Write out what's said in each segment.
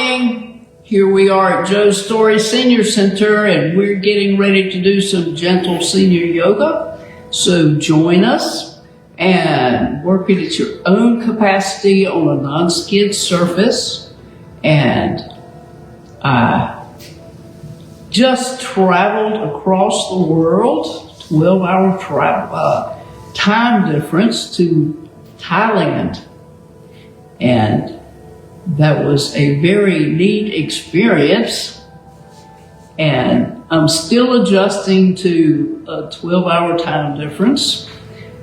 morning. Here we are at Joe's Story Senior Center, and we're getting ready to do some gentle senior yoga. So join us and work it at your own capacity on a non-skid surface. And I just traveled across the world, 12-hour time difference to Thailand. And that was a very neat experience, and I'm still adjusting to a 12-hour time difference.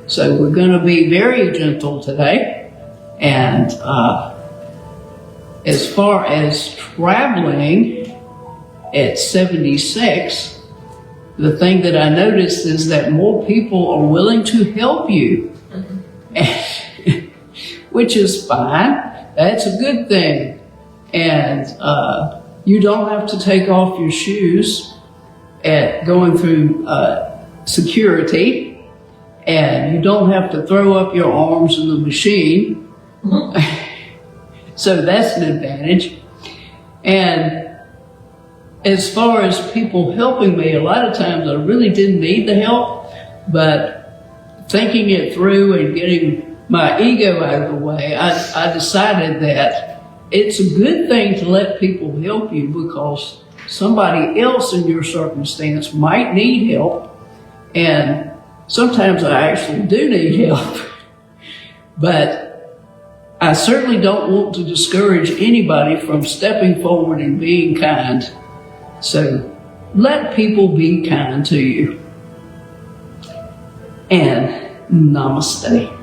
So we're going to be very gentle today. And as far as traveling at 76, the thing that I noticed is that more people are willing to help you, which is fine. That's a good thing. And you don't have to take off your shoes at going through security, and you don't have to throw up your arms in the machine. So that's an advantage. And as far as people helping me, a lot of times I really didn't need the help, but thinking it through and getting my ego out of the way, I decided that it's a good thing to let people help you, because somebody else in your circumstance might need help, and sometimes I actually do need help. But I certainly don't want to discourage anybody from stepping forward and being kind. So let people be kind to you. And namaste.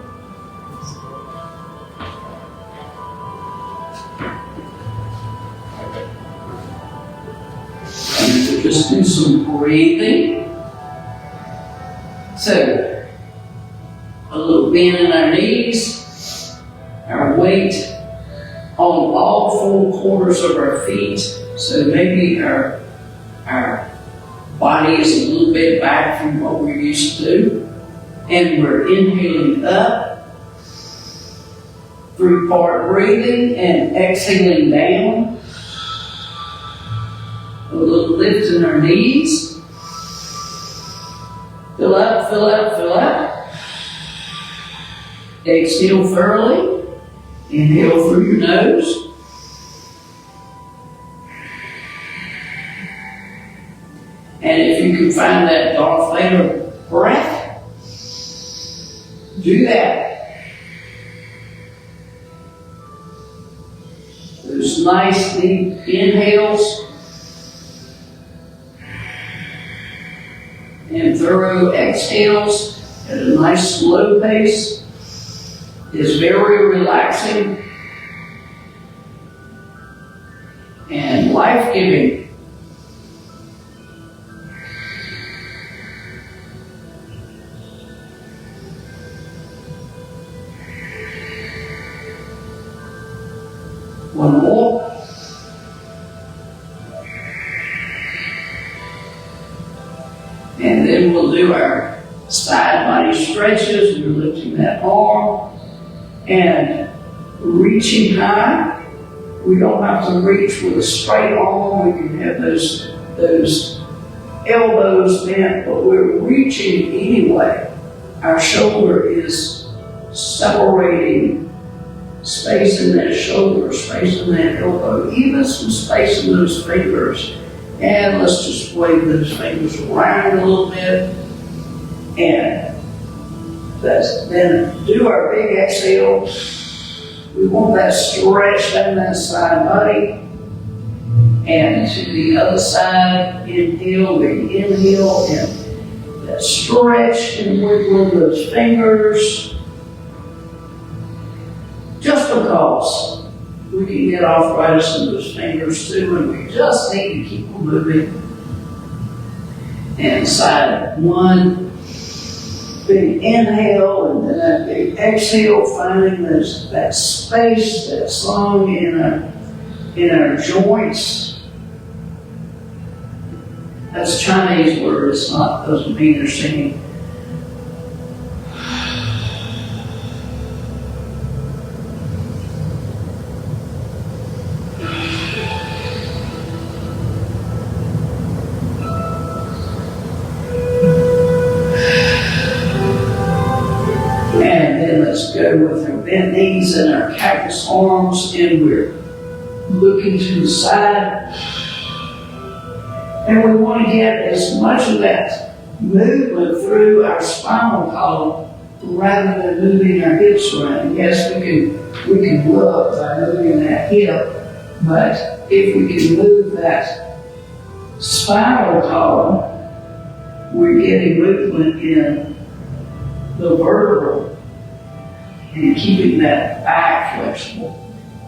Just do some breathing. So, a little bend in our knees, our weight on all four corners of our feet. So maybe our body is a little bit back from what we're used to. And we're inhaling up through part breathing and exhaling down. A little lift in our knees. Fill out, fill out, fill out. Exhale thoroughly. Inhale through your nose. And if you can find that Darth Vader breath, do that. Those nice deep inhales and thorough exhales at a nice slow pace is very relaxing and life-giving. One more. And then we'll do our side body stretches. We're lifting that arm and reaching high. We don't have to reach with a straight arm. We can have those elbows bent, but we're reaching anyway. Our shoulder is separating space in that shoulder, space in that elbow, even some space in those fingers. And let's just wave those fingers around a little bit. And then do our big exhale. We want that stretch down that side body. And to the other side, inhale, we inhale, and that stretch and wiggle those fingers. Just because we can get arthritis in those fingers too, and we just need to keep them moving. And side one, big inhale, and then that big exhale, finding that space, that song in our joints. That's a Chinese word. It's not, doesn't mean they're singing. go with our bent knees and our cactus arms, and we're looking to the side. And we want to get as much of that movement through our spinal column rather than moving our hips around. Yes, we can look by moving that hip, but if we can move that spinal column, we're getting movement in the vertebra and keeping that back flexible.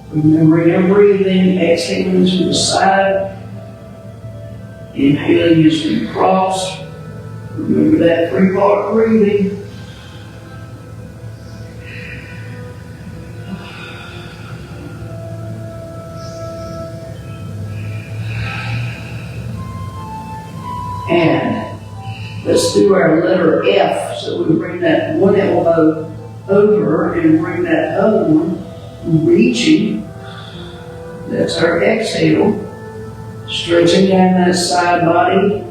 Remembering our breathing, exhaling to the side, inhaling as we cross. Remember that 3-part breathing. And let's do our letter F. So we bring that one elbow over and bring that other one reaching. That's our exhale. Stretching down that side body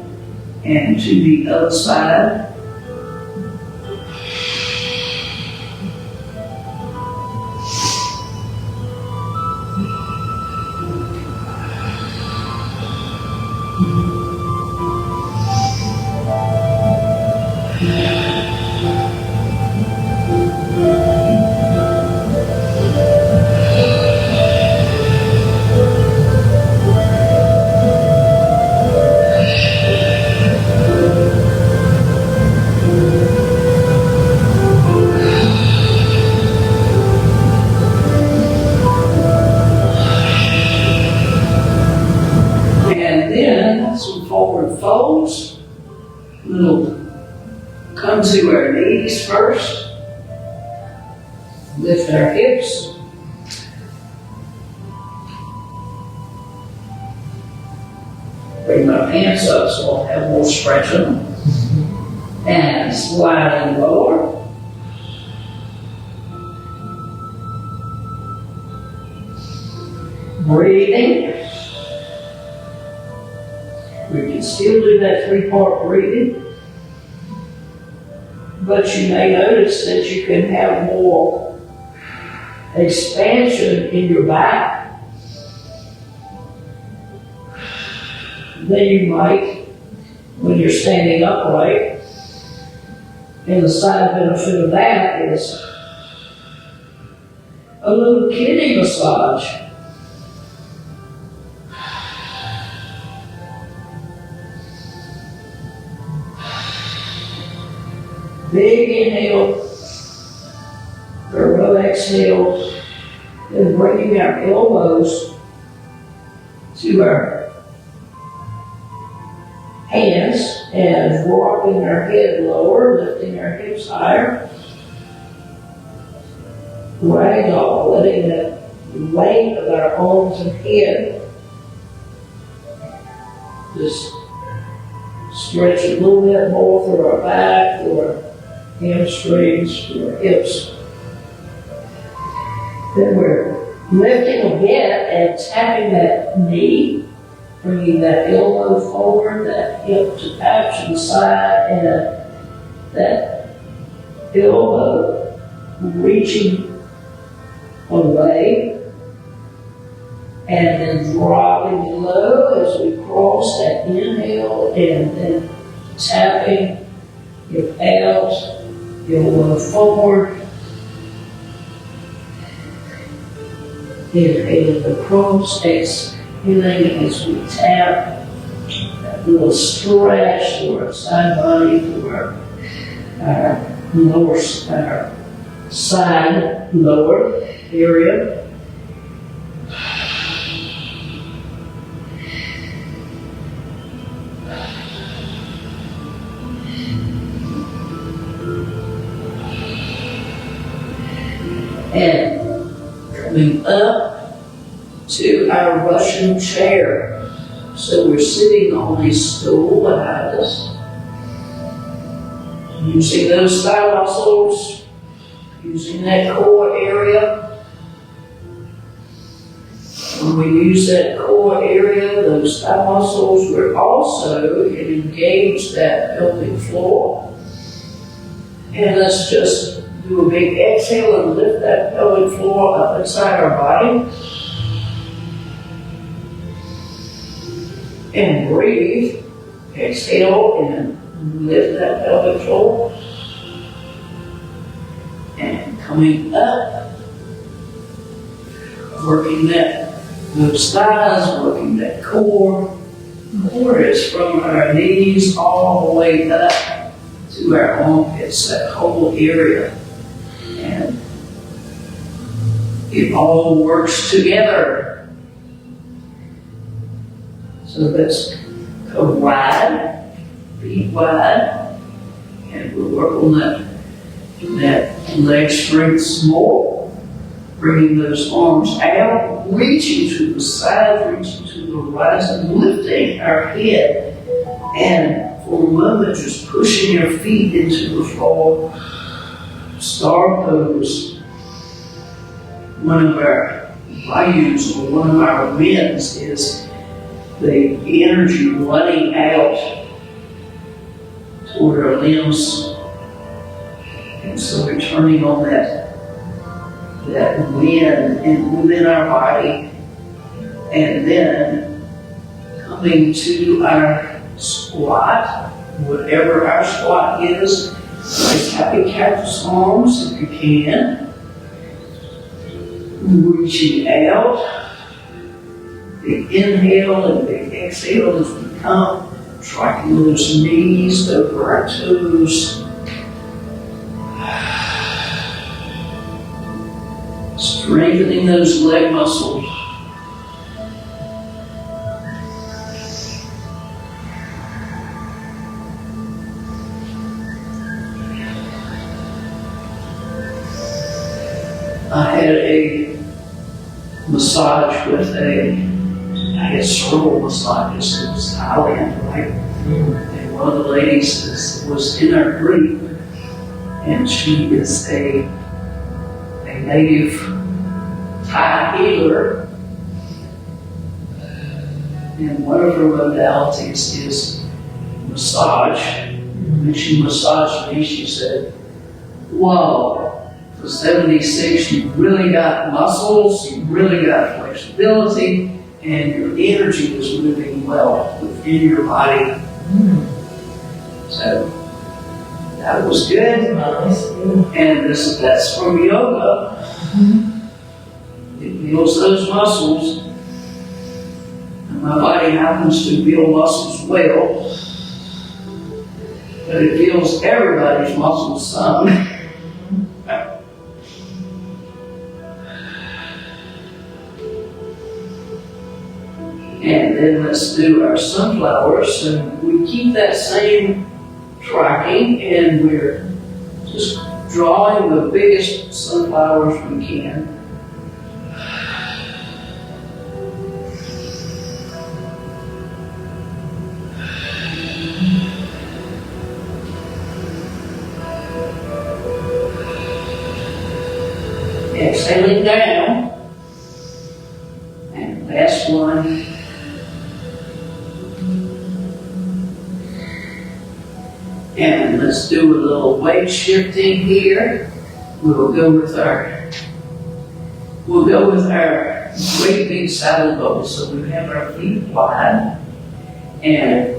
and to the other side. Folds. We'll come to our knees first. Lift our hips. Bring my pants up so I'll have more stretch on them. And slide and lower. Breathing. We can still do that 3-part breathing, but you may notice that you can have more expansion in your back than you might when you're standing upright. And the side benefit of that is a little kidney massage. Big inhale, thorough exhale, then bringing our elbows to our hands and dropping our head lower, lifting our hips higher. Ragdoll, letting the weight of our arms and head just stretch a little bit more through our back, through our hamstrings, through our hips. Then we're lifting a bit and tapping that knee, bringing that elbow forward, that hip to touch to the side, and that elbow reaching away, and then dropping low as we cross that inhale, and then tapping your out, elbow forward, inhale across, exhaling as we tap, that little stretch through our side body, through our lower, our side lower area. And coming up to our Russian chair. So we're sitting on a stool behind us. Using those thigh muscles, using that core area. When we use that core area, those thigh muscles, we're also engage that pelvic floor. And let's just Do a big exhale and lift that pelvic floor up inside our body. And breathe. Exhale and lift that pelvic floor. And coming up, working those thighs, working that core. Core is from our knees all the way up to our armpits, that whole area. And it all works together. So let's go wide, feet wide, and we'll work on that leg strength some more. Bringing those arms out, reaching to the side, reaching to the right, and lifting our head. And for a moment, just pushing your feet into the floor. Star pose. One of our values or one of our wins is the energy running out toward our limbs. And so we're turning on that wind within our body, and then coming to our squat, whatever our squat is. Nice happy cactus arms if you can. Reaching out. Big inhale and big exhale as we come. Tracking those knees over our toes. Strengthening those leg muscles. I had a massage with I had several massages. It was Thailand, right? And one of the ladies was in our group, and she is a native Thai healer, and one of her modalities is massage. When she massaged me, she said, "Whoa, for 76, you really got muscles, you really got flexibility, and your energy is moving well within your body." So that was good. And that's from yoga. It builds those muscles. And my body happens to build muscles well, but it builds everybody's muscles some. And then let's do our sunflowers. So we keep that same tracking, and we're just drawing the biggest sunflowers we can. Exhaling down. And last one. And let's do a little weight shifting here. We'll go with our great big saddle bow. So we have our feet wide and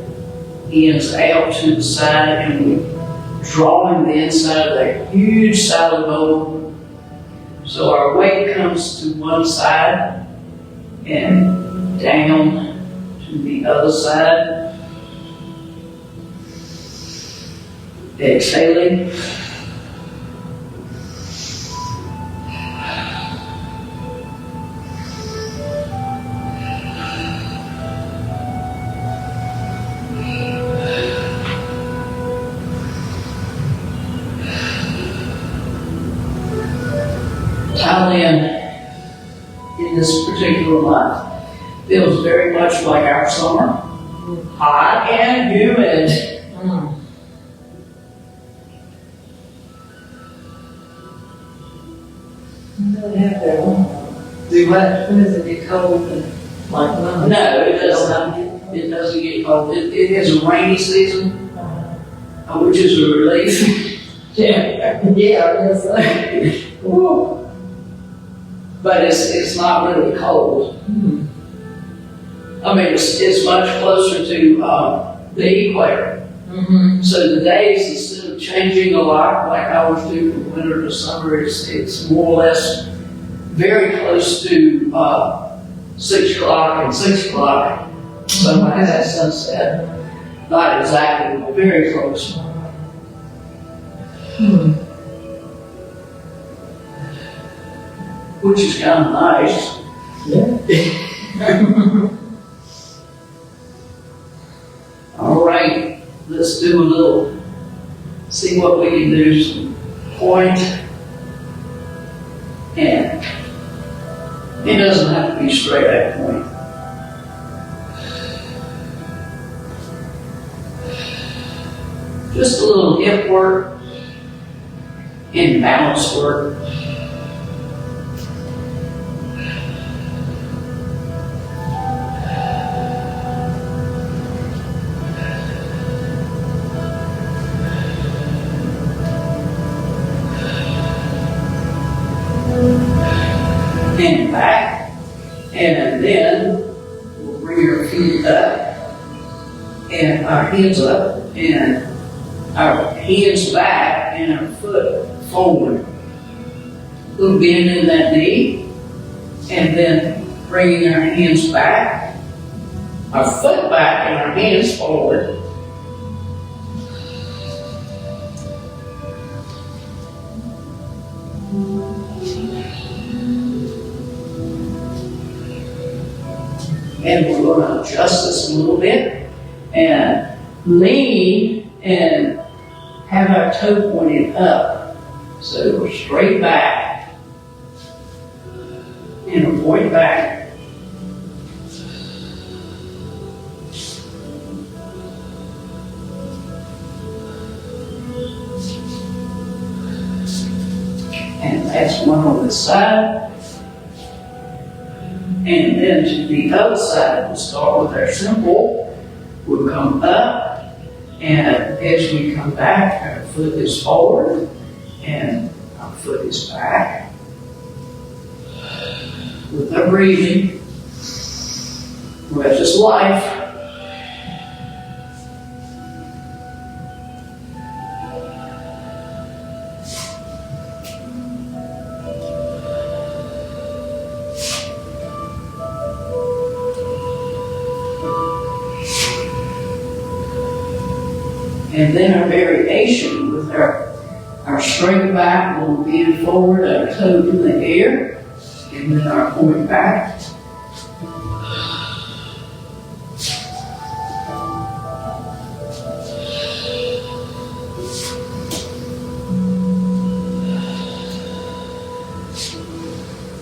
ends out to the side, and we're drawing the inside of that huge saddle bow. So our weight comes to one side and down to the other side. Exhaling. Thailand in this particular month feels very much like our summer. Hot and humid. Really have their own. Do what? When does it get cold? Like No, it doesn't. It doesn't get cold. It is a rainy season, which is a relief. Yeah, yes. Woo. But it's not really cold. I mean, it's much closer to the equator. So the days, instead of changing a lot like ours do from winter to summer, it's more or less very close to 6 o'clock and 6 o'clock. Sometimes at sunset. Not exactly, but very close. Which is kind of nice. Yeah. All right, let's do a little, see what we can do. Some point, and it doesn't have to be straight at point. Just a little hip work and balance work. And back, and then we'll bring our feet up and our hands up and our hands back and our foot forward. A little bend in that knee, and then bringing our hands back, our foot back and our hands forward. And we're going to adjust this a little bit and lean and have our toe pointed up. So we're straight back and a point back. And that's one on this side. And then to the other side, we'll start with our symbol. We'll come up, and as we come back, our foot is forward, and our foot is back. With our breathing, which is life. And then our variation with our straight back will bend forward, our toe in the air, and then our point back.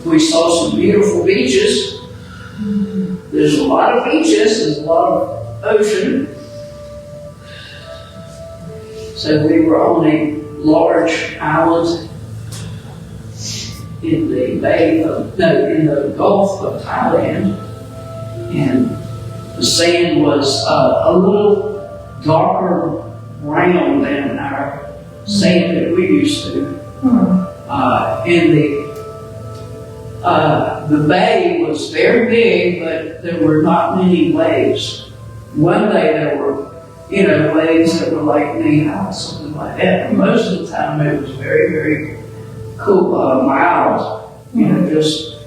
We saw some beautiful beaches. There's a lot of beaches, there's a lot of ocean. So we were on a large island in the in the Gulf of Thailand, and the sand was a little darker brown than our sand that we used to. And the bay was very big, but there were not many waves. One day there were waves that were like knee high, something like that. But most of the time it was very, very cool, mild, just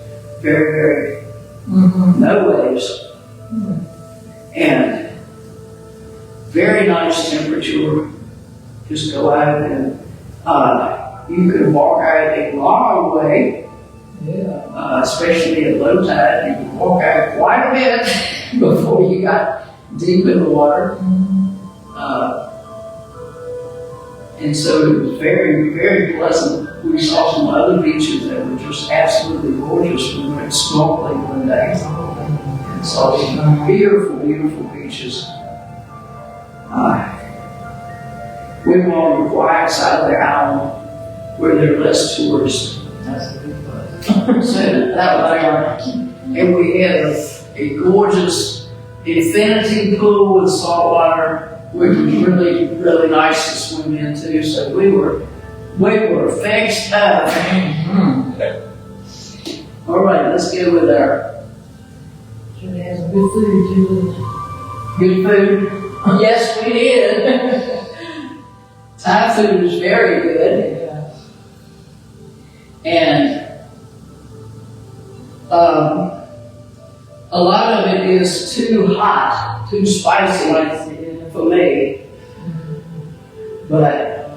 very, very, no waves. And very nice temperature. Just go out and you could walk out a long way, especially at low tide. You could walk out quite a bit before you got deep in the water. And so it was very, very pleasant. We saw some other beaches that were just absolutely gorgeous. We went snorkeling one day and saw these beautiful, beautiful beaches. We were on the quiet side of the island where there are less tourists. That's a good place. So that was and we had a gorgeous infinity pool with salt water, which was really, really nice to swim into. So we were We were fixed up. All right, let's go with our Should have some good food too. good food. Yes, we did. Thai food is very good. Yeah. And a lot of it is too hot, too spicy for me. But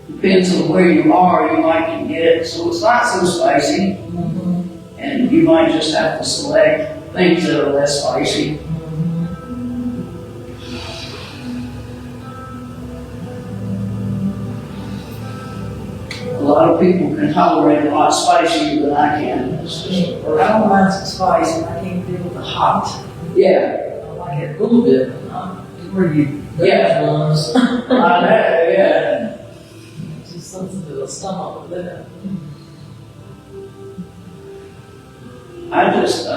depends on where you are, you might can get it. So it's not so spicy. And you might just have to select things that are less spicy. A lot of people can tolerate a lot spicier than I can. It's just, I don't mind some spice, and I can't deal with the hot. yeah, I like it a little bit, but not to where you Yeah. lungs. I know, yeah. Just something to the stomach with that. I just,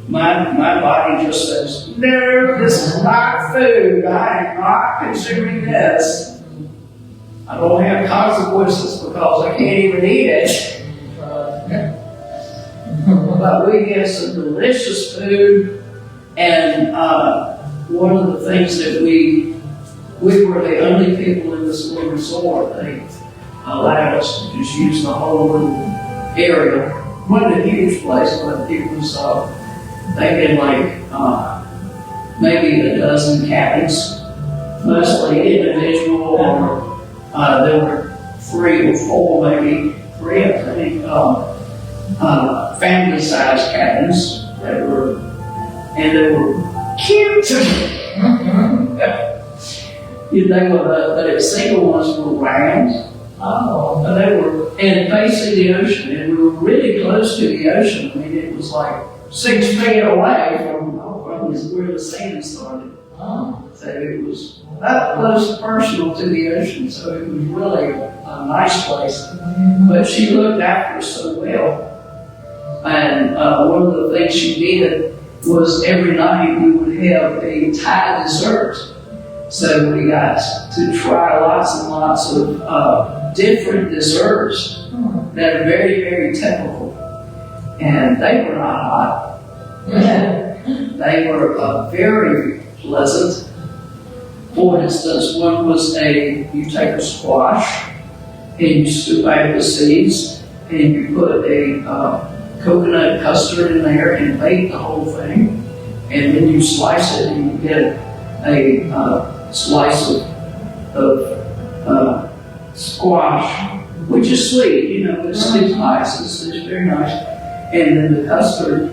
my body just says, no, this is not food. I am not consuming this. I don't have consequences because I can't even eat it. But we get some delicious food, and one of the things that we were the only people in this little resort. They allowed us to just use the whole little area. Wasn't a huge place, but it was, they had like maybe a dozen cabins, mostly individual, or there were 3 or 4, maybe 3, I think, family-sized cabins that were, and they were cute. They were, but the single ones were round. Oh. But they were, and facing the ocean, and we were really close to the ocean. I mean, it was like 6 feet away from where the sand started. Oh. So it was up close and personal to the ocean, so it was really a nice place. But she looked after us so well. And one of the things she did was every night we would have a Thai dessert. So we got to try lots and lots of different desserts that are very, very typical. And they were not hot. They were very pleasant. For instance, one was you take a squash and you scoop out the seeds and you put a coconut custard in there and bake the whole thing. And then you slice it and you get a slice of squash, which is sweet, it's nice, it's very nice. And then the custard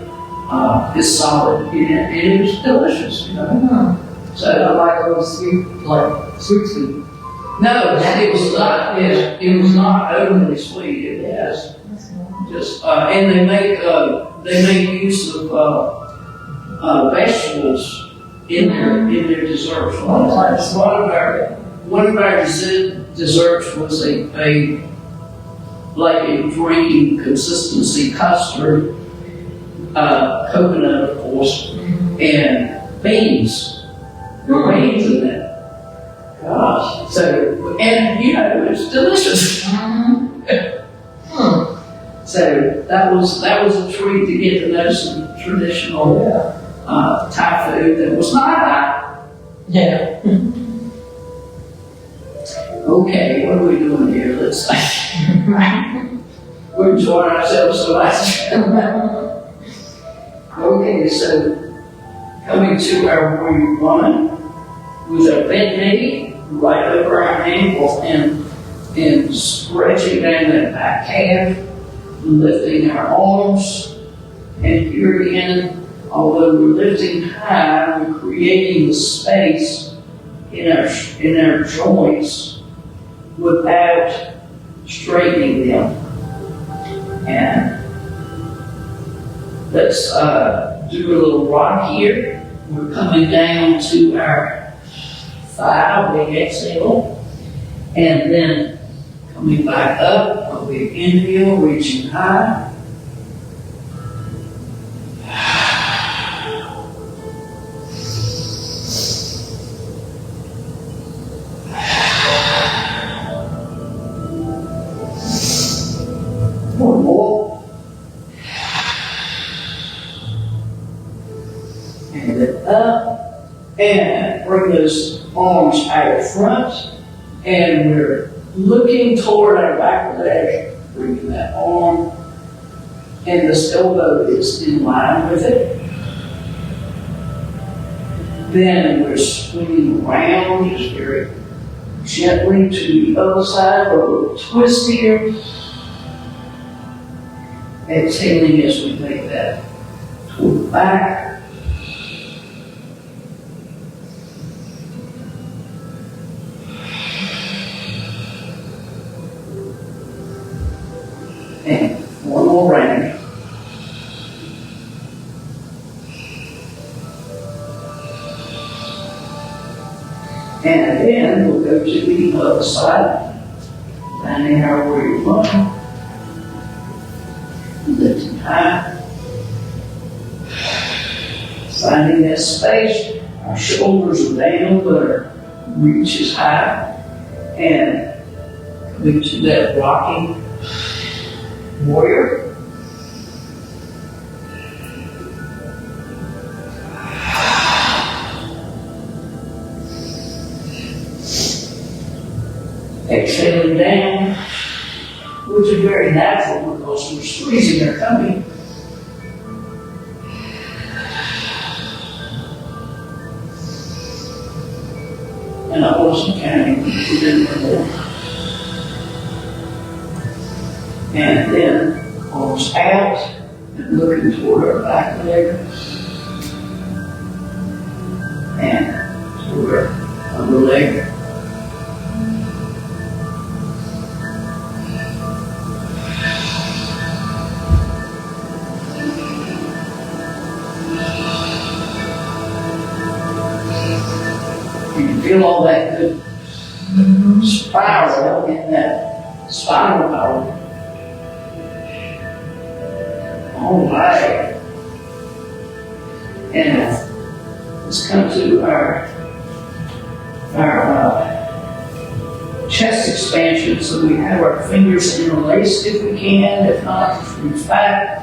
is solid and it was delicious, So I like a little sweet, like sweet. no, it was not overly sweet. It was just, and they make use of vegetables in their desserts. One of our desserts was a drinking consistency custard, coconut of course, and beans. There were beans in it. Gosh. So, and it's delicious. So that was a treat to get to know some traditional Thai food that was not hot. Yeah. Okay, what are we doing here? Let's we're enjoying ourselves so much. Okay, so coming to our warrior woman with a bent knee right over our ankle and stretching down that back calf, lifting our arms, and here again, although we're lifting high, we're creating the space in our joints without straightening them. And let's do a little rock here. We're coming down to our thigh, big exhale, and then coming back up, a big inhale, reaching high. bring those arms out front, and we're looking toward our back leg, bringing that arm, and this elbow is in line with it. Then we're swinging around just very gently to the other side, a little twist here. Exhaling as we make that toward the back. And one more round. And then we'll go to the other side, finding our warrior one. Lifting high. Finding that space. Our shoulders are down, but our reach is high. And coming to that rocking warrior. Exhaling down, which is very natural because we're squeezing our tummy. And I wasn't counting within the more. And then arms out and looking toward our back leg and toward our other leg. You can feel all that good spiral in that spinal column. All right. And let's come to our chest expansion. So we have our fingers interlaced if we can, if not, just reach back.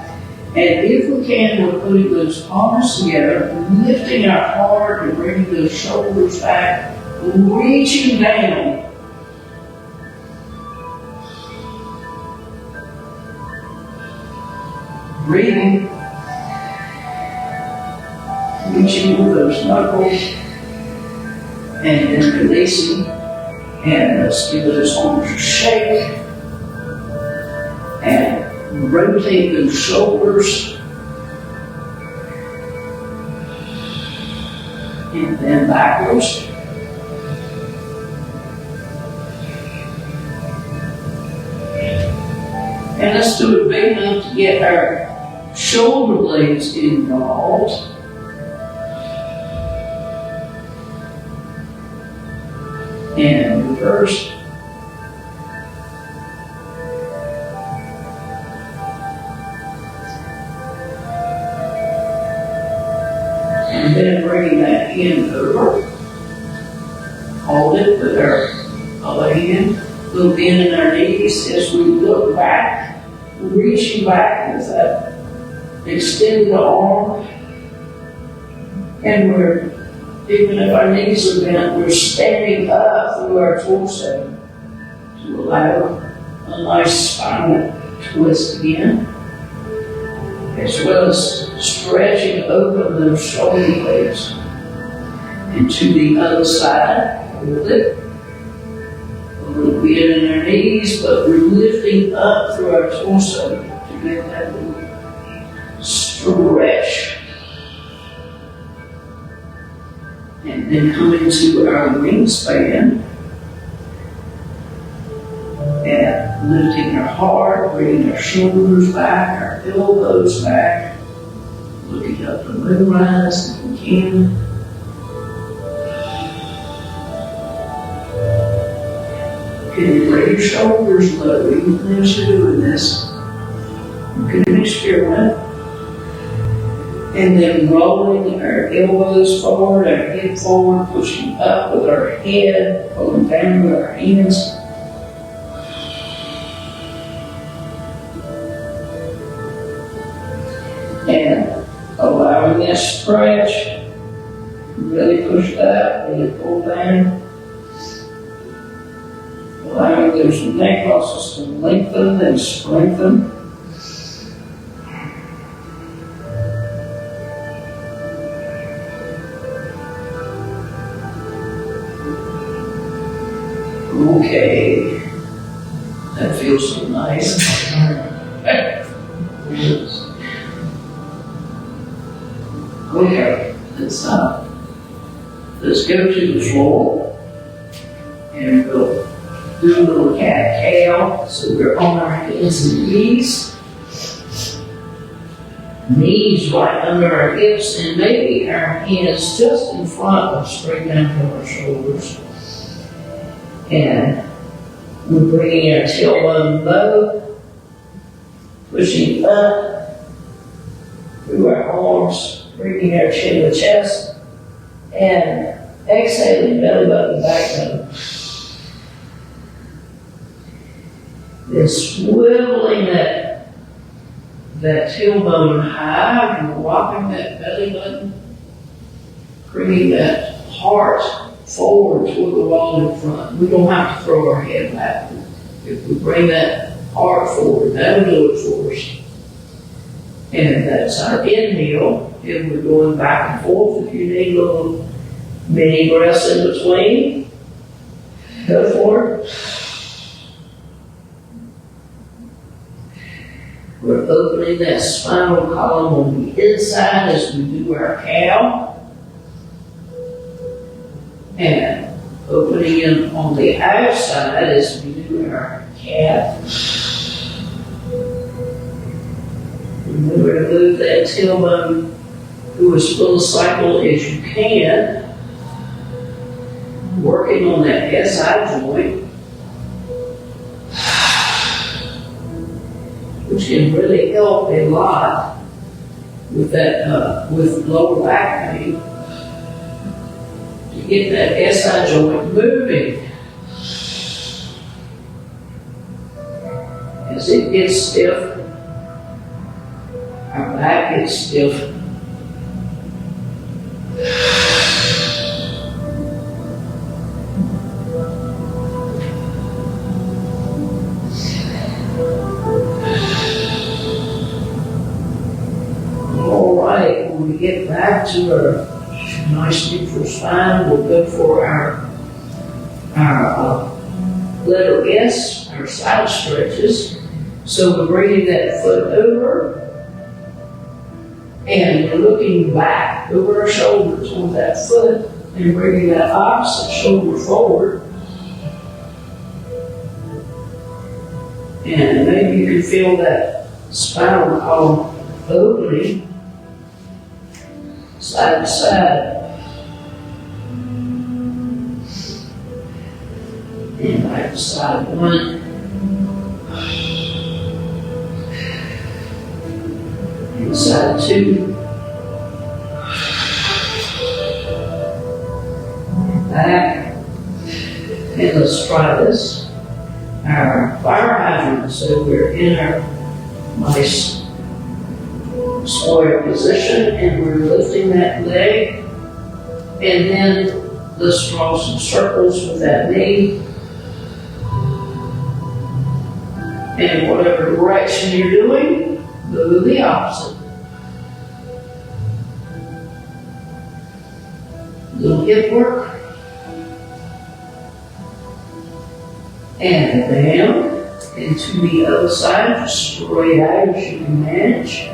And if we can, we're putting those arms together, lifting our heart and bringing those shoulders back, reaching down. Breathing. Reaching with those knuckles. And then releasing. And let's give those arms a shake. And rotate those shoulders. And then backwards. And let's do it big enough to get our shoulder blades involved. And reverse. And then bringing that hand over. Hold it with our other hand. A little bend in our knees as we look back, reaching back with that extended arm. And even if our knees are bent, we're standing up through our torso to allow a nice spinal twist again, as well as stretching open those shoulder blades. And to the other side, hold it. A little bit in our knees, but we're lifting up through our torso to make that little stretch. And then coming to our wingspan and lifting our heart, bringing our shoulders back, our elbows back, looking up the moonrise if we can. Can you bring your shoulders low even as you're doing this? You can experiment. And then rolling our elbows forward, our head forward, pushing up with our head, pulling down with our hands. And allowing that stretch, Really push that, really pull down. Allowing those neck muscles to lengthen and strengthen. Okay, that feels so nice. Okay, let's go to the floor and we'll do a little cat-cow. So we're on our hands and knees. Knees right under our hips and maybe our hands just in front of straight down to our shoulders. And we're bringing our tailbone low, pushing up through our arms, bringing our chin to chest, and exhaling belly button back down. Then swiveling that tailbone high and rocking that belly button, bringing that heart forward toward the wall in front. We don't have to throw our head back. If we bring that heart forward, that'll do it for us. And that's our inhale. And we're going back and forth. If you need a little mini breaths in between, go for it. We're opening that spinal column on the inside as we do our cow. And opening in on the outside as we do our cat. Remember to move that tailbone through as full cycle as you can. Working on that SI joint, which can really help a lot with that with lower back pain. To get that SI joint moving. As it gets stiff, our back gets stiff. All right, when we get back to our nice neutral spine, we'll go for our letter S, our side stretches. So we're bringing that foot over and we're looking back over our shoulders on that foot and bringing that opposite shoulder forward. And maybe you can feel that spinal column opening side to side. And back to side one. And side two. Back. And let's try this. Our fire hydrant. So we're in our nice square position and we're lifting that leg. And then let's draw some circles with that knee. And whatever direction you're doing, move the opposite. Little hip work. And down. And to the other side, straight out as you can manage.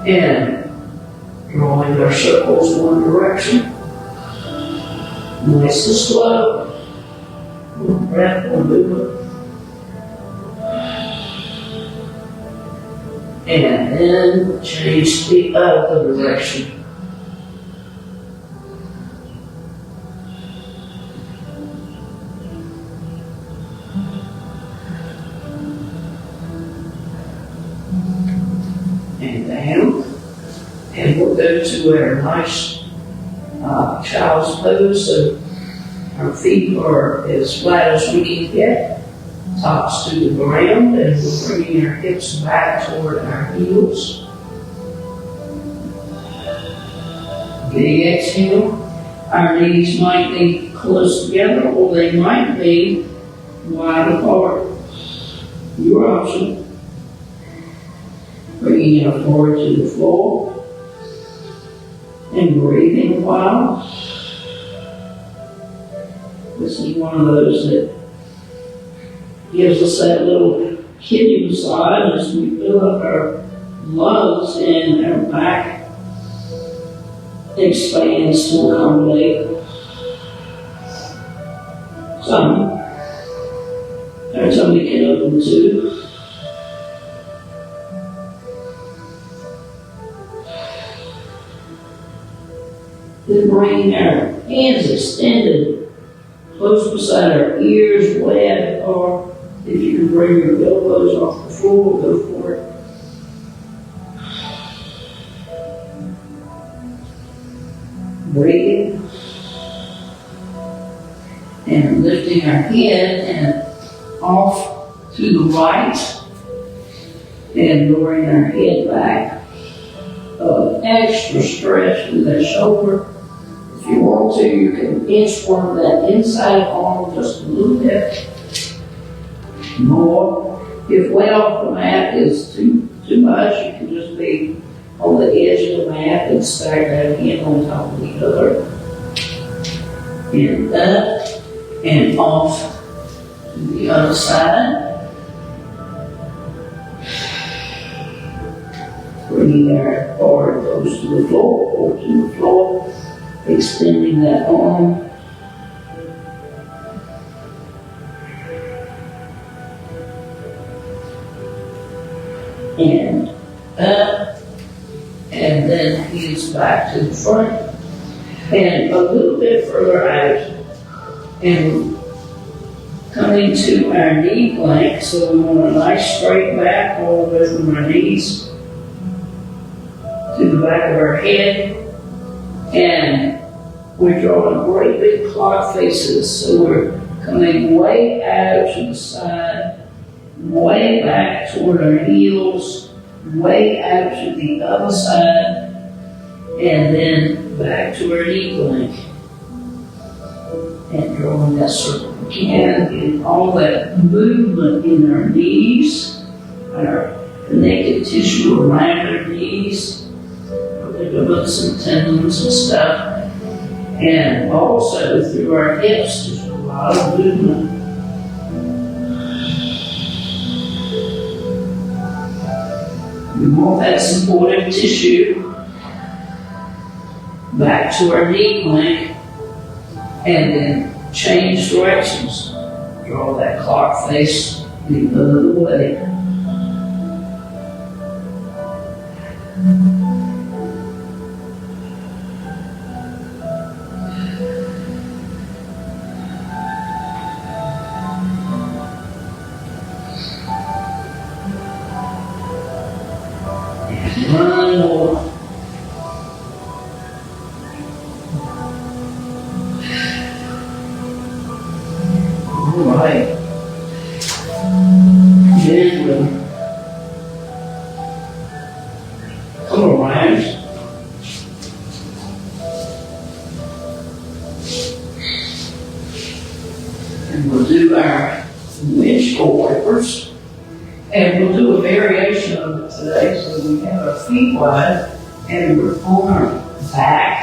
And drawing our circles one direction. Nice and slow. One breath, one movement. And then change the other direction. And down. And we'll go to our nice child's pose. So our feet are as flat as we can get. Tops to the ground, and we're bringing our hips back toward our heels. big exhale. Our knees might be close together or they might be wide apart. Your option. Bringing your forward to the floor and breathing a while. This is one of those that gives us that little kidney massage as we fill up our lungs and our back expands to accommodate some. Our tummy can open too. Then bringing our hands extended close beside our ears, wet, or if you can bring your elbows off the floor, go for it. Breathing and lifting our head and off to the right and lowering our head back. Extra stretch through that shoulder. If you want to, you can inchworm that inside arm just a little bit more. If weight off the mat is too much, you can just be on the edge of the mat and stack that hand on top of the other. And up and off to the other side. Bringing our arm close to the floor or to the floor, extending that arm. And up, and then heels back to the front, and a little bit further out, and coming to our knee plank. So we want a nice straight back all the way from our knees to the back of our head, and we're drawing great big clock faces. So we're coming way out to the side, way back toward our heels, way out to the other side, and then back to our knee plank. And drawing that circle again, getting all that movement in our knees, our connective tissue around our knees, ligaments and tendons and stuff, and also through our hips, just a lot of movement. We want that supportive tissue back to our knee plank, and then change directions. Draw that clock face the other way. One more. All right. Then we'll come around. And we'll do our windshield wipers. And we'll do a variation of it today. So we have our feet wide and we're on our back.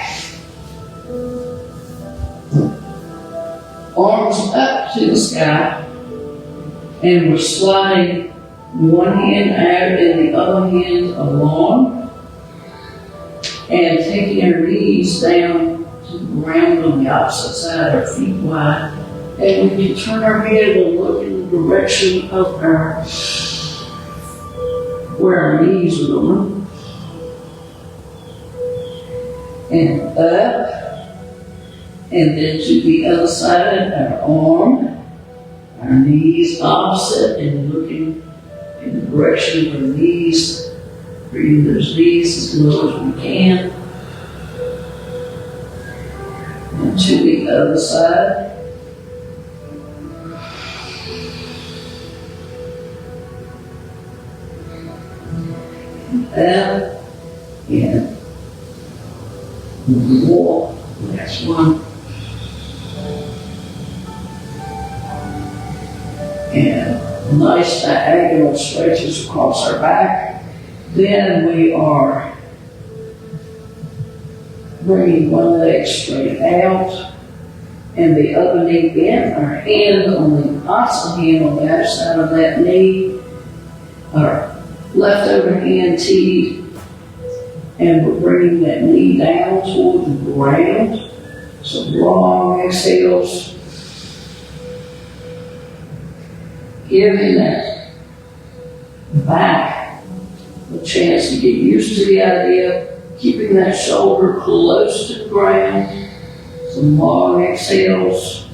Arms up to the sky. And we're sliding one hand out and the other hand along. And taking our knees down to the ground on the opposite side, our feet wide. And we can turn our head and look in the direction of our where our knees are going, and up, and then to the other side, our arm, our knees opposite, and looking in the direction of our knees, bringing those knees as low as we can, and to the other side. Up, and More. Next one. And nice diagonal stretches across our back. Then we are bringing one leg straight out and the other knee bent. Our hand on the opposite hand on the other side of that knee. Our left overhand teed. And we're bringing that knee down toward the ground. So long exhales. Giving that back a chance to get used to the idea. Keeping that shoulder close to the ground. Some long exhales.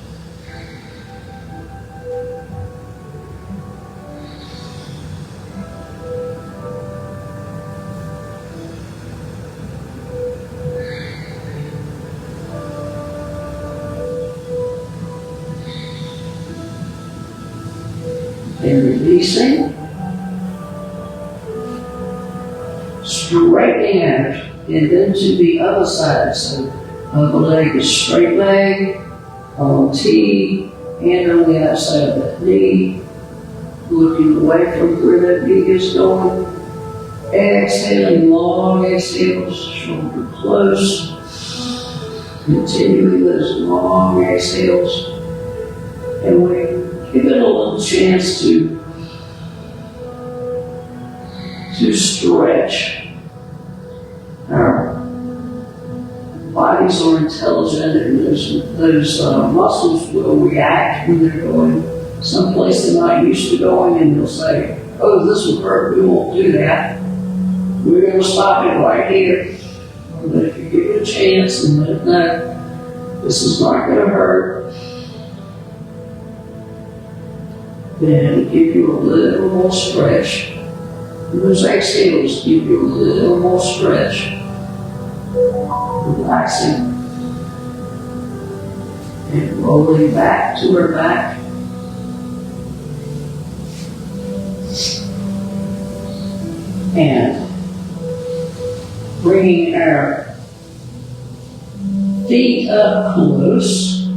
And releasing. Straightening out and then to the other side. So the leg is straight leg, on T, hand on the outside of that knee, looking away from where that knee is going. Exhaling, long exhales, shoulder close. Continuing those long exhales. And we give it a little chance to stretch. Our bodies are intelligent and those muscles will react when they're going someplace they're not used to going, and they'll say, oh, this will hurt, we won't do that. We're going to stop it right here. But if you give it a chance and let it know, this is not going to hurt, then give you a little more stretch. And those exhales give you a little more stretch. Relaxing. And rolling back to her back. And bringing our feet up close.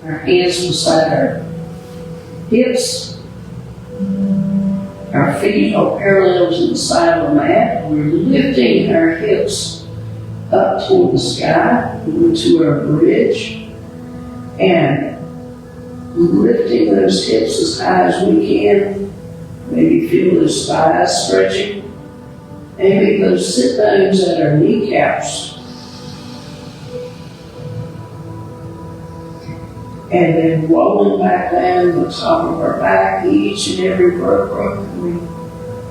Our hands beside our hips. Our feet are parallel to the side of the mat. We're lifting our hips up toward the sky, to our bridge, and lifting those hips as high as we can. Maybe feel those thighs stretching. Maybe those sit bones at our kneecaps. And then rolling back down the top of our back, each and every vertebra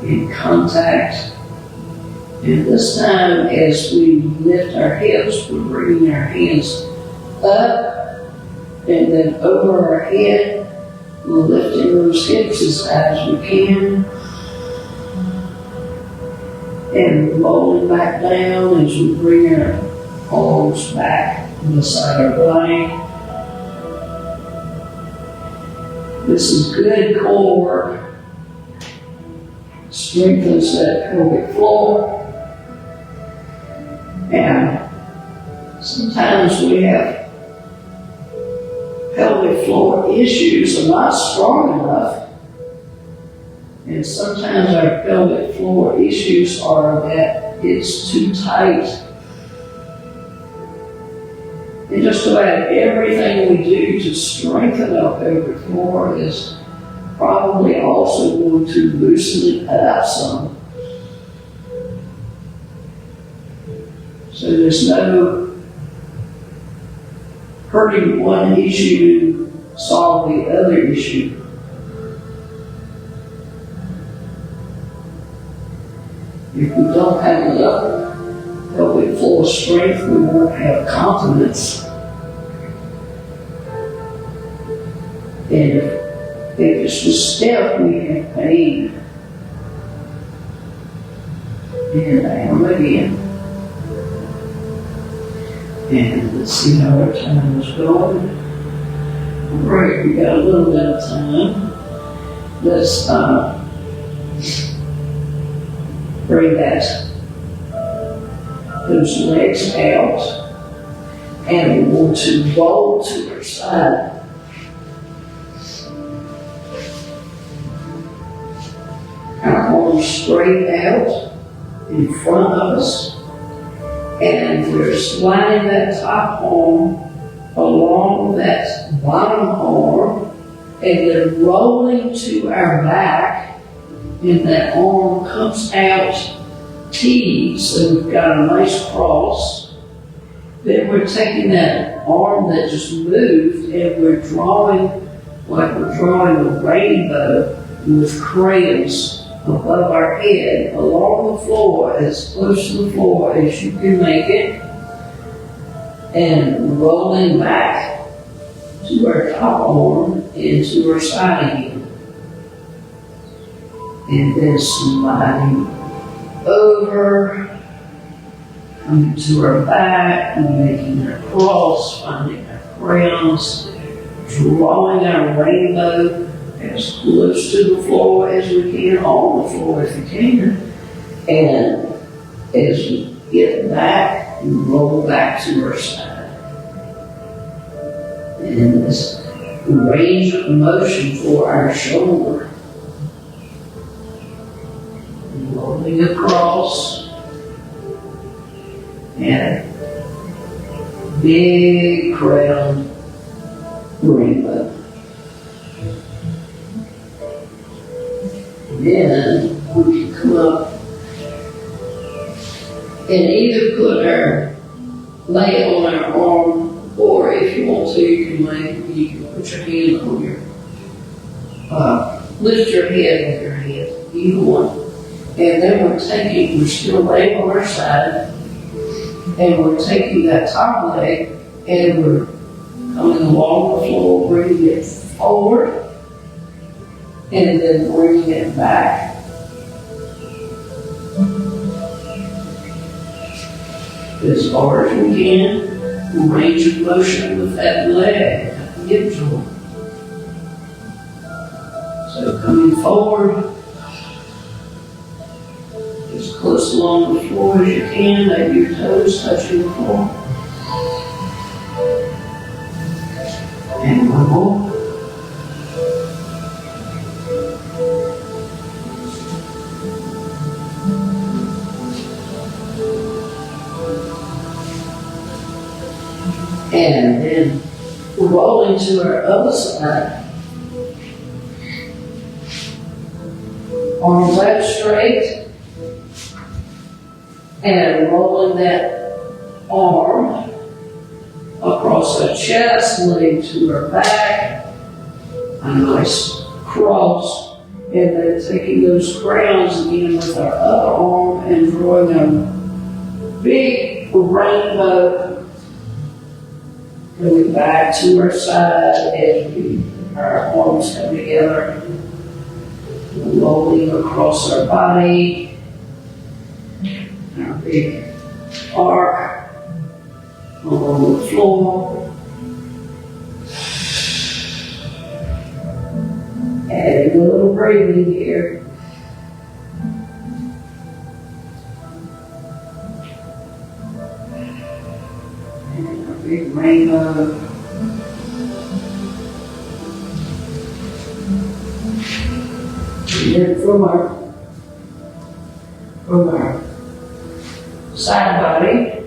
in contact. And this time, as we lift our hips, we're bringing our hands up and then over our head. We're lifting those hips as high as we can. And rolling back down as we bring our arms back on the side of our body. This is good core work. Strengthens that pelvic floor. And sometimes we have pelvic floor issues are not strong enough. And sometimes our pelvic floor issues are that it's too tight. And just about everything we do to strengthen our pelvic floor is probably also going to loosen it up some. So there's no hurting one issue to solve the other issue. If we don't have enough pelvic floor strength, we won't have continence. And if it's just stiff, we have pain. And down again. And let's see how our time is going. All right, we got a little bit of time. Let's bring that those legs out. And we want to roll to our side. Our arms straight out in front of us. And we're sliding that top arm along that bottom arm and then rolling to our back, and that arm comes out T, so we've got a nice cross. Then we're taking that arm that just moved and we're drawing like we're drawing a rainbow with crayons above our head, along the floor, as close to the floor as you can make it, and rolling back to our top arm and to our side again. And then sliding over, coming to our back, and making our cross, finding our crayons, drawing our rainbow as close to the floor as we can, on the floor if you can. And as we get back, we roll back to our side. And this range of motion for our shoulder. Rolling across. And a big crown rainbow. Then we can come up and either put our lay on our arm, or if you want to, you can put your hand on your, lift your head with your head, either one. And then we're still laying on our side, and we're taking that top leg, and we're coming along the floor, bringing it forward, and then bringing it back. As far as we can, range of motion with that leg, hip joint. So coming forward, as close along the floor as you can, let your toes touching the floor. And one more. And then rolling to our other side. Arms out straight. And rolling that arm across our chest, laying to our back. A nice cross. And then taking those crowns again with our other arm and drawing a big rainbow. Going back to our side as our arms come together, rolling across our body, our big arc along the floor, adding a little breathing here. Big rainbow. And then from our side body,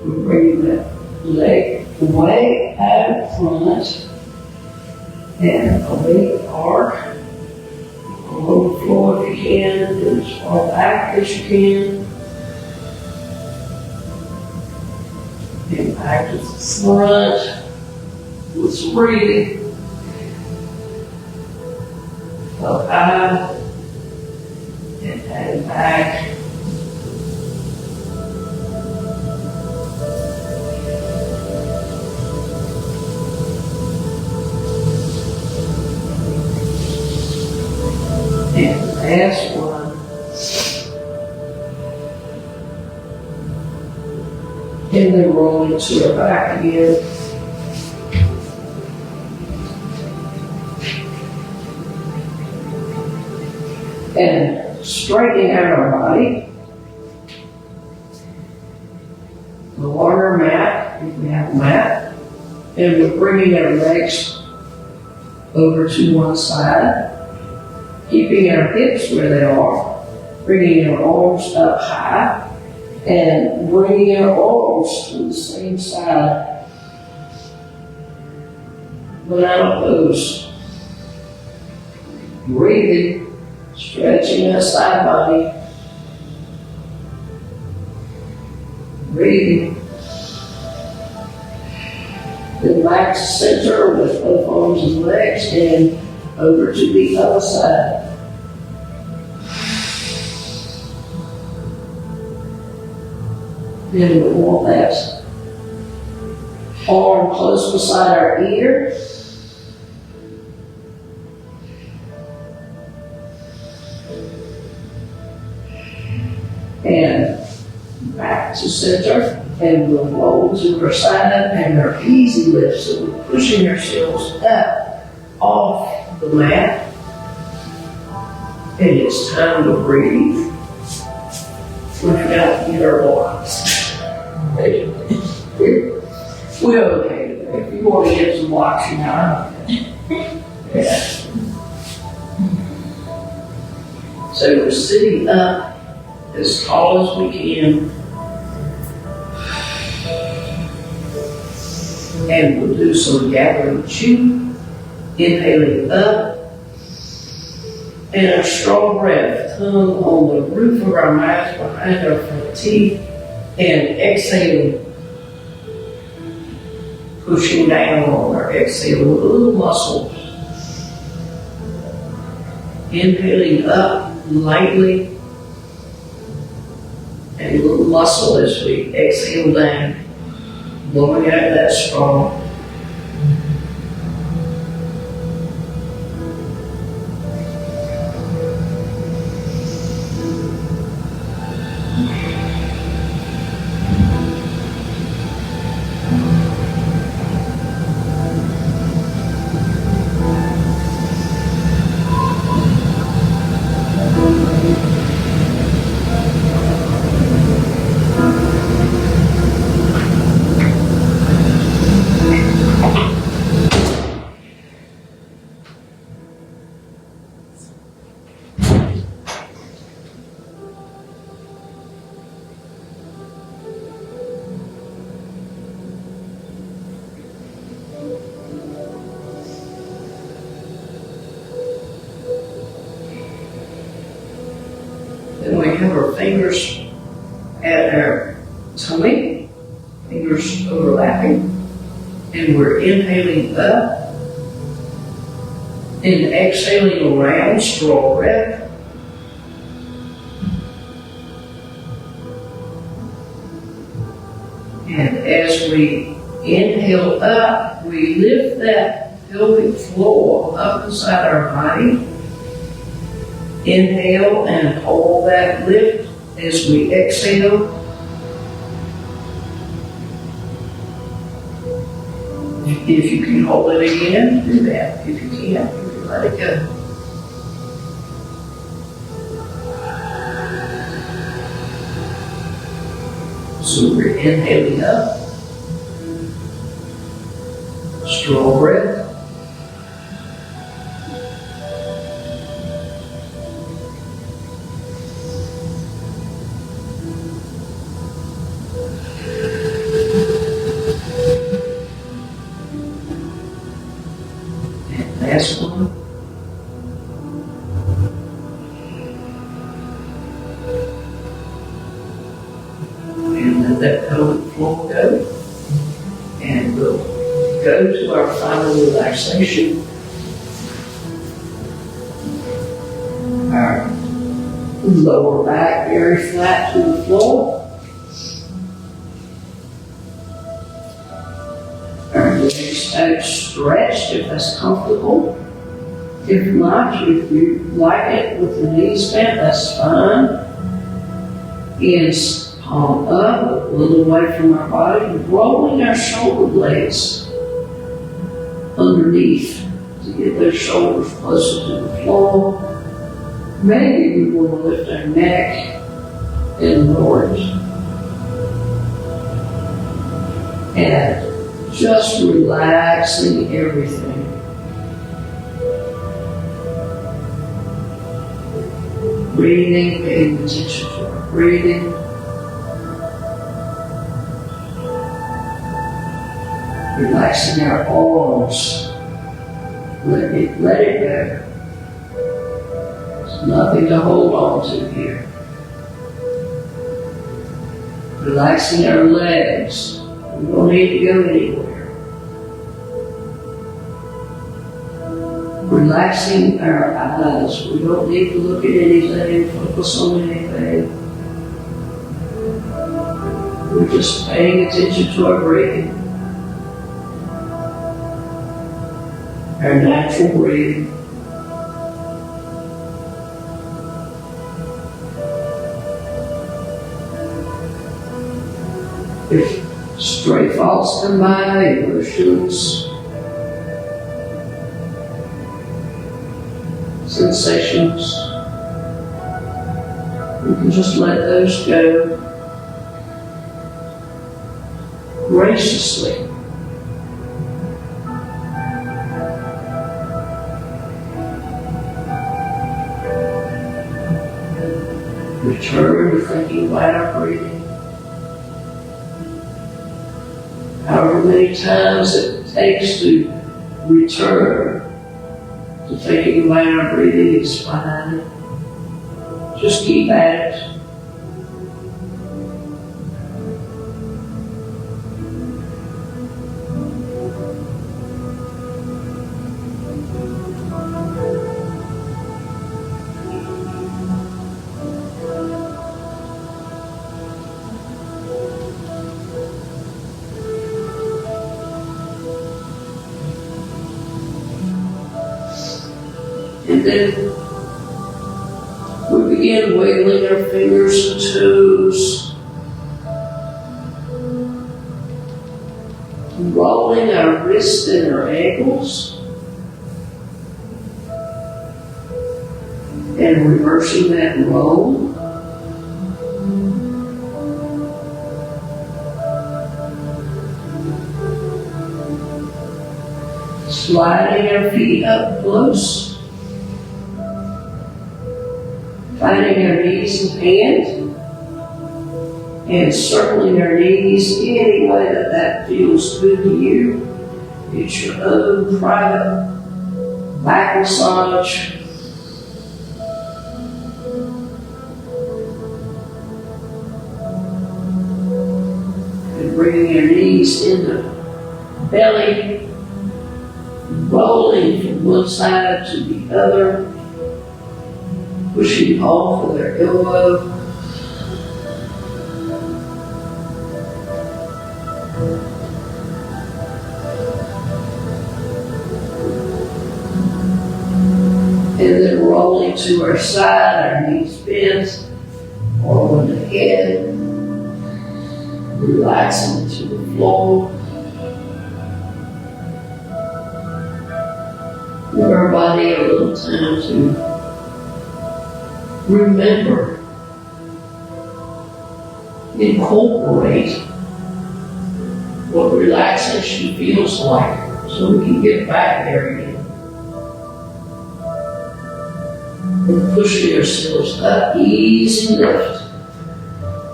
we're bringing that leg way out front and a big arc along the floor if you can, and as far back as you can. And back to the front with some breathing. Up high and head back. And the last one. And then rolling to our back again. And straightening out our body. We'll on our mat, if we have a mat, and we're bringing our legs over to one side, keeping our hips where they are, bringing our arms up high, and bringing our arms to the same side, banana pose. Breathing, stretching our side body. Breathing. Then back to center with both arms and legs and over to the other side. Then we want that arm close beside our ear. And back to center, and we'll roll to our side and our easy lift. So we're pushing ourselves up off the mat. And it's time to breathe without your blocks. We're okay today. If you want to get some blocks, you know. Yeah. So we're sitting up as tall as we can. And we'll do some gathering chew, inhaling up, and a strong breath, tongue on the roof of our mouth behind our front teeth, and exhaling, pushing down on our exhale with a little muscle. Inhaling up lightly, and a little muscle as we exhale down. Blowing out that strong. Then we have our fingers at our tummy, fingers overlapping, and we're inhaling up and exhaling around, straw breath. And as we inhale up, we lift that pelvic floor up inside our body. Inhale and hold that lift as we exhale. If you can hold it again, do that. If you can't, you can let it go. So we're inhaling up. Strong breath. Last one. And let that pelvic floor go. And we'll go to our final relaxation. Our lower back very flat to the floor. Our legs outstretched if that's comfortable. If not, if you like it with the knees bent, that's fine. Hands palm up, a little away from our body, rolling our shoulder blades underneath to get those shoulders closer to the floor. Maybe we want to lift our neck and lower it. just relaxing everything. Breathing, paying attention to our breathing. Relaxing our arms. Let it go. There's nothing to hold on to here. Relaxing our legs. We don't need to go anywhere. Relaxing our eyes. We don't need to look at anything, focus on anything. We're just paying attention to our breathing. Our natural breathing. If stray thoughts come by, emotions, sensations, we can just let those go graciously. Return to thinking about our breathing. However many times it takes to return to thinking about our breathing is fine. Just keep at it. And then we begin wiggling our fingers and toes, rolling our wrists and our ankles, and reversing that roll. Sliding our feet up close. Finding our knees and hands, and circling our knees any way that feels good to you. It's your own private back massage. And bringing your knees into belly, rolling from one side to the other. Pushing off with our elbow. And then rolling to our side, our knees bent, or on the head. Relaxing to the floor. Give our body a little time to remember, incorporate what relaxation feels like so we can get back there again. And pushing ourselves up, easy lift.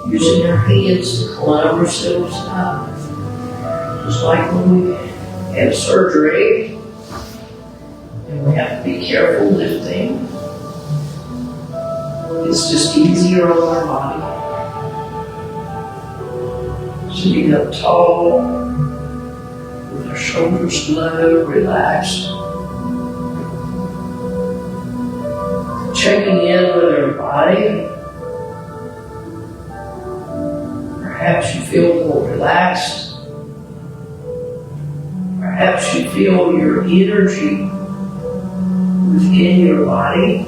Using our hands to climb ourselves up. Just like when we have surgery and we have to be careful lifting. It's just easier on our body. Sitting up tall, with our shoulders low, relaxed. Checking in with our body. Perhaps you feel more relaxed. Perhaps you feel your energy within your body,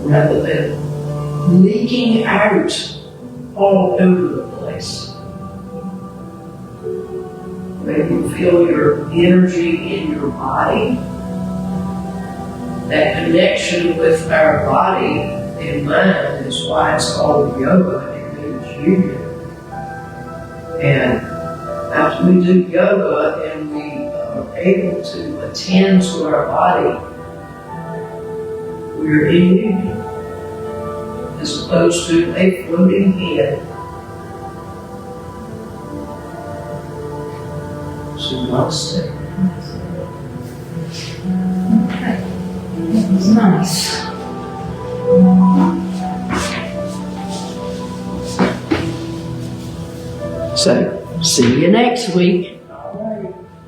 rather than leaking out all over the place. Maybe you feel your energy in your body, that connection with our body and mind is why it's called yoga, it means union. And after we do yoga and we are able to attend to our body, we're in union as opposed to a floating head. So namaste. Okay. That was nice. So, see you next week.